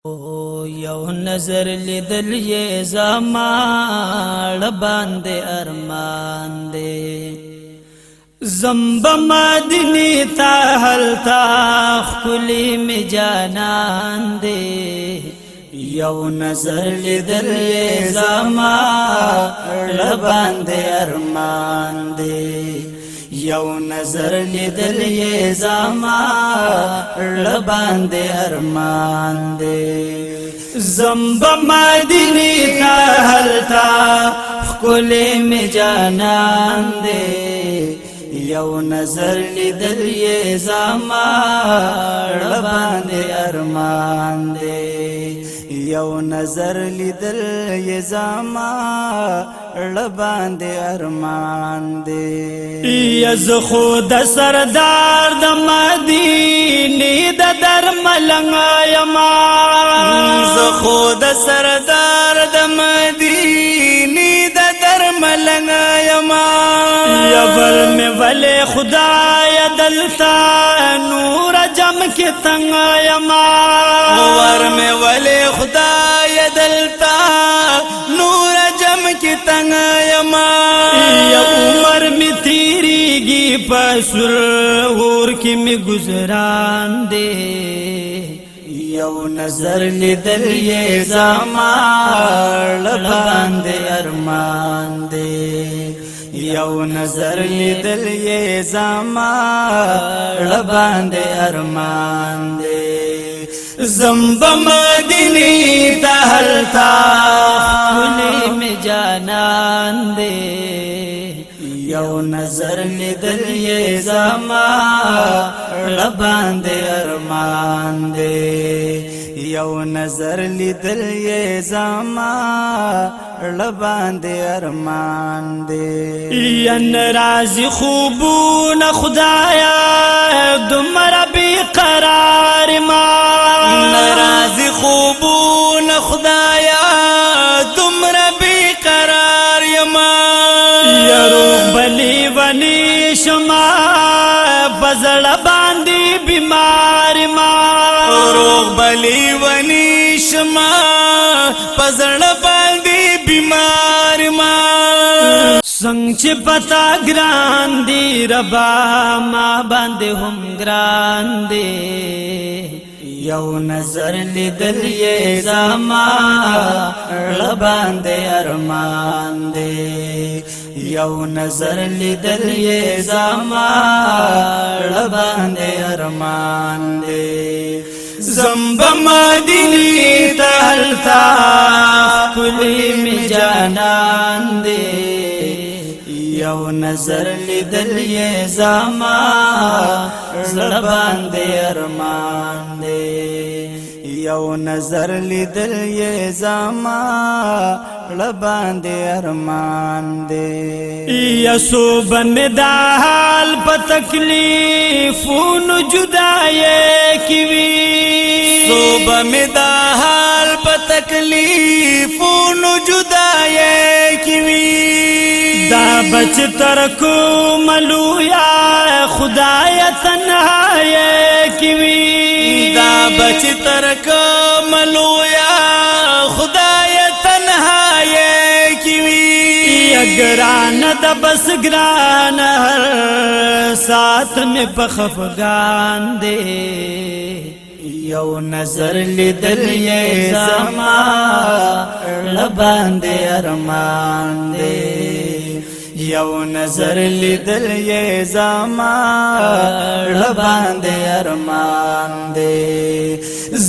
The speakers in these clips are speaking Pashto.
او یو نظر لیدل یې زما باندې ارمان دی زمب مدینی تا هلتا خلی می جانان دی یو نظر لیدل یې زما باندې ارمان دی یو نظر لیدل یې زما باندې ارمان دی زمب مدینی تا هلتا خلی می جانان دی یو نظر لیدل یې زما باندې ارمان دی یو نظر لیدل یې زما باندې ارمان دی یز خود سردار د مدینه د درملنګ یما ز خود سردار د مدینه د درملنګ یما یبل می ولې خدای دلتا نور جم کې تنگ یما ور می ولې خدای دلتا نور جم کې تنگ یما یا عمر می تیریږي پسر ور کې می گزاران دے یو نظر لیدل یې زما باندې ارمان دی یو نظر لیدل یې زما باندې ارمان دی زمب مدینی تا هلتا خلی می جانان دی یو نظر لیدل یې زما باندې ارمان دی یو نظر لیدل یې زما باندې ارمان دی ین راضی خوبون خدایا دمر بی قرار ما راضی خوبون خدایا دمر بی قرار یما یرو بلی ونی شما بزړ باندې بیمار ما روغ بلی ونی شما بزړ باندې بیمار ما څنګه چې پتا ګران دی ربا ما باندې هم ګران دی یو نظر لیدل یې زما باندې ارمان دی یو نظر لیدل یې زما باندې ارمان دی زمب مدینی تا هلتا خلی می جانان دی یو نظر لیدل یې زما باندې ارمان دی یو نظر لیدل یې زما باندې ارمان دی یسو بن دا حال په تکلیفونو جدای کیوی صوب می دا حال په تکلیفونو جدای کیوی دا بچ ترکو ملو یا خدای تنہای کیوی دا بچ ترکو ملو یا خدای تنہای کیوی اگران دا بس گران ہر ساتھ میں پخفگان دے یو نظر لیدل یې زما باندې ارمان دی یو نظر لیدل یې زما باندې ارمان دی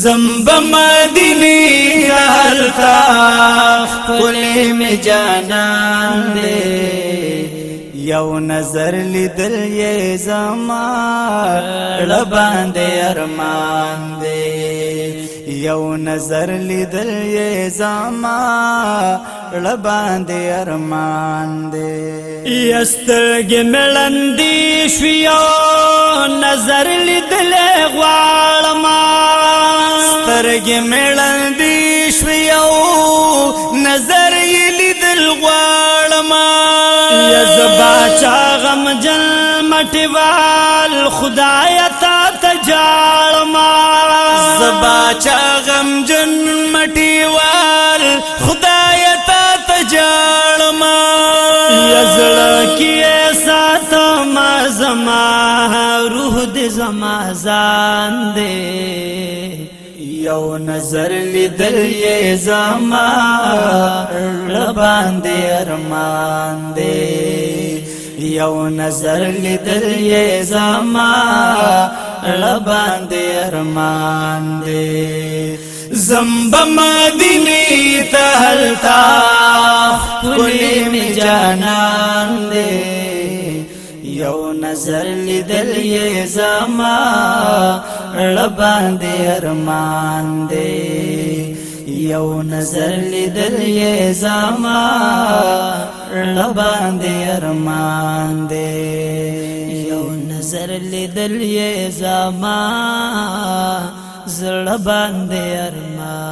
زمب مدینی هلتا خلی می جانان دی یو نظر لیدل یې زما باندې ارمان دی یو نظر لیدل یې زما باندې ارمان دی یسترګې مړندې شویو نظر لیدل غواړم سترګې مړندې شویو نظر یې لیدل غواړم یزبا چا غم جن مټوال خدای تا تجاړم زبا چا غم جن زړه کې ساتم زما روح دې زما ځان دې یو نظر لیدل یې زما باندې ارمان دې یو نظر لیدل یې زما باندې ارمان دې زمب مدینه ته هلتا کلی می جانان دې یو نظر لیدل یې زما باندې ارمان دې یو نظر لیدل یې زما باندې ارمان دې یو نظر لیدل یې زما زړه باندې ارمان